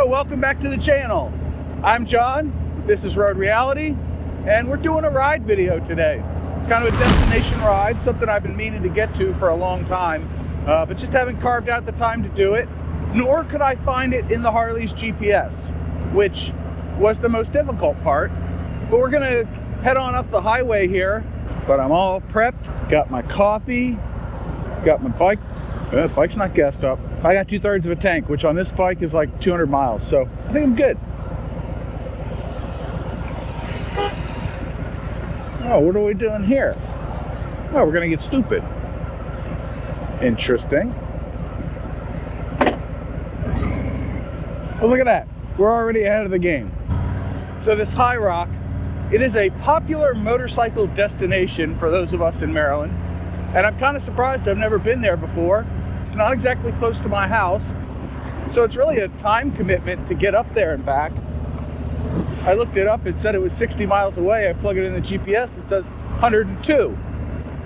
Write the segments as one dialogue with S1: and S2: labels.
S1: So welcome back to the channel. I'm John, this is Road Reality, and we're doing a ride video today. It's kind of a destination ride, something I've been meaning to get to for a long time, but just haven't carved out the time to do it, nor could I find it in the Harley's GPS, which was the most difficult part. But we're gonna head on up the highway here, but I'm all prepped, got my coffee, got my bike. The bike's not gassed up. I got 2/3 of a tank, which on this bike is like 200 miles, so I think I'm good. Oh, what are we doing here? Oh, we're gonna get stupid. Interesting. Oh, look at that. We're already ahead of the game. So this High Rock, it is a popular motorcycle destination for those of us in Maryland. And I'm kind of surprised I've never been there before. It's not exactly close to my house, so it's really a time commitment to get up there and back. I looked it up, it said it was 60 miles away. I plug it in the GPS, it says 102.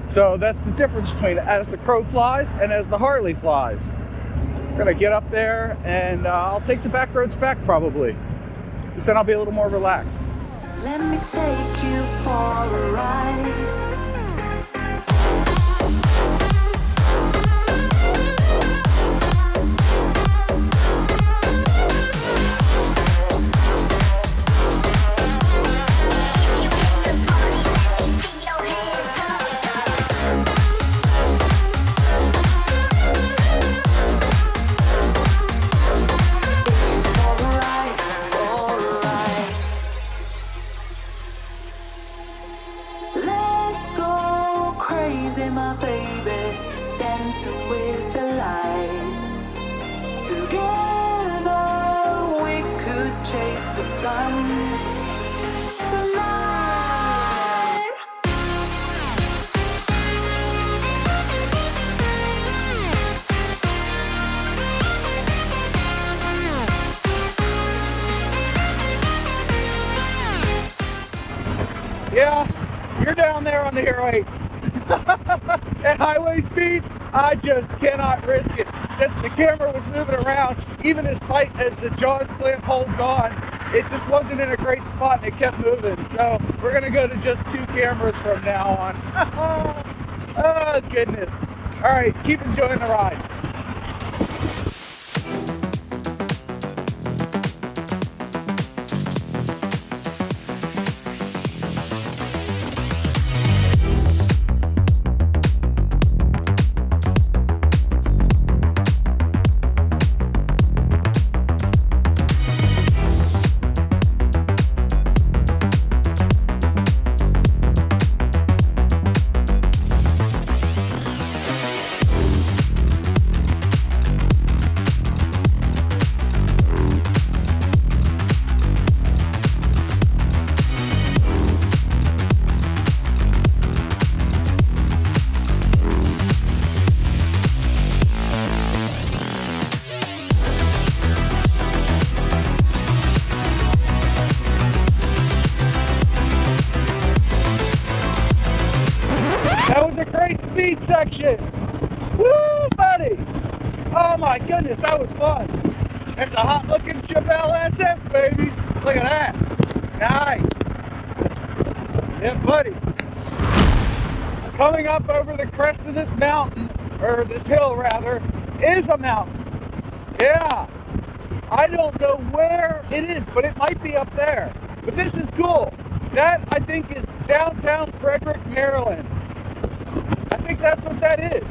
S1: So that's the difference between as the crow flies and as the Harley flies. I'm gonna get up there and I'll take the back roads back probably, because then I'll be a little more relaxed.
S2: Let me take you for a ride. My baby, dancing with the lights. Together we could chase the sun tonight.
S1: Yeah, you're down there on the Highway. At highway speed, I just cannot risk it. The camera was moving around, even as tight as the Jaws clamp holds on. It just wasn't in a great spot and it kept moving. So we're gonna go to just 2 cameras from now on. Oh goodness. All right, keep enjoying the ride. That was a great speed section. Woo, buddy. Oh my goodness, that was fun. It's a hot looking Chevelle SS, baby. Look at that. Nice. Yeah, buddy. Coming up over the crest of this mountain, or this hill rather, is a mountain. Yeah. I don't know where it is, but it might be up there. But this is cool. That, I think, is downtown Frederick, Maryland. I think that's what that is,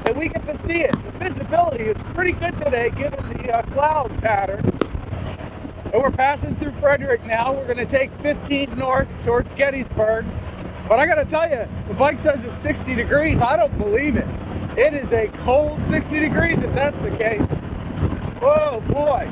S1: and we get to see it. The visibility is pretty good today given the cloud pattern. And we're passing through Frederick now. We're going to take 15 north towards Gettysburg. But I got to tell you, the bike says it's 60 degrees. I don't believe it. It is a cold 60 degrees if that's the case. Whoa, boy.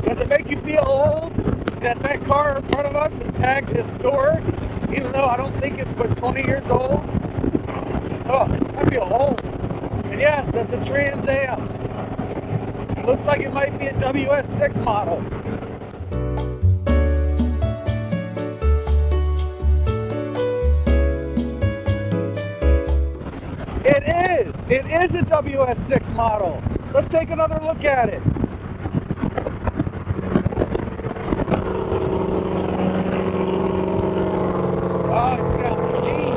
S1: Does it make you feel old that car in front of us is tagged historic, even though I don't think it's but 20 years old? Oh, I feel old. And yes, that's a Trans Am. looks like it might be a WS6 model. It is a WS6 model. Let's take another look at it. Oh, it sounds neat.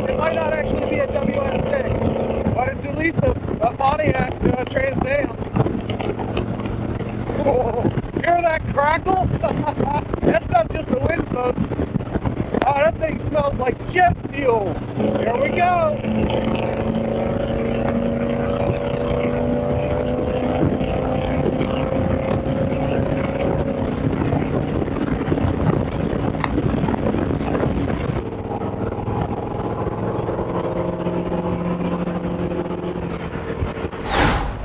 S1: It might not actually be a WS6, but it's at least a Pontiac Trans Am. Oh, hear that crackle? That's not just the wind, folks. Oh, that thing smells like jet fuel. Here we go.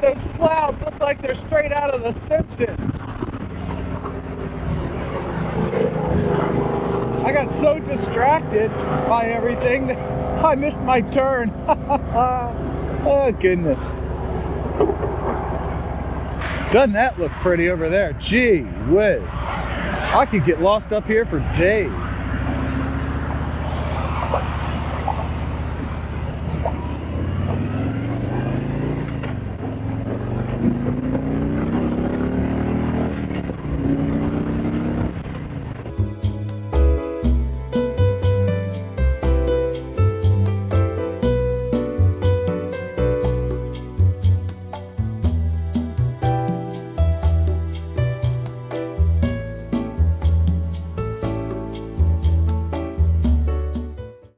S1: Those clouds look like they're straight out of The Simpsons. I got so distracted by everything that I missed my turn. Oh, goodness. Doesn't that look pretty over there? Gee whiz. I could get lost up here for days.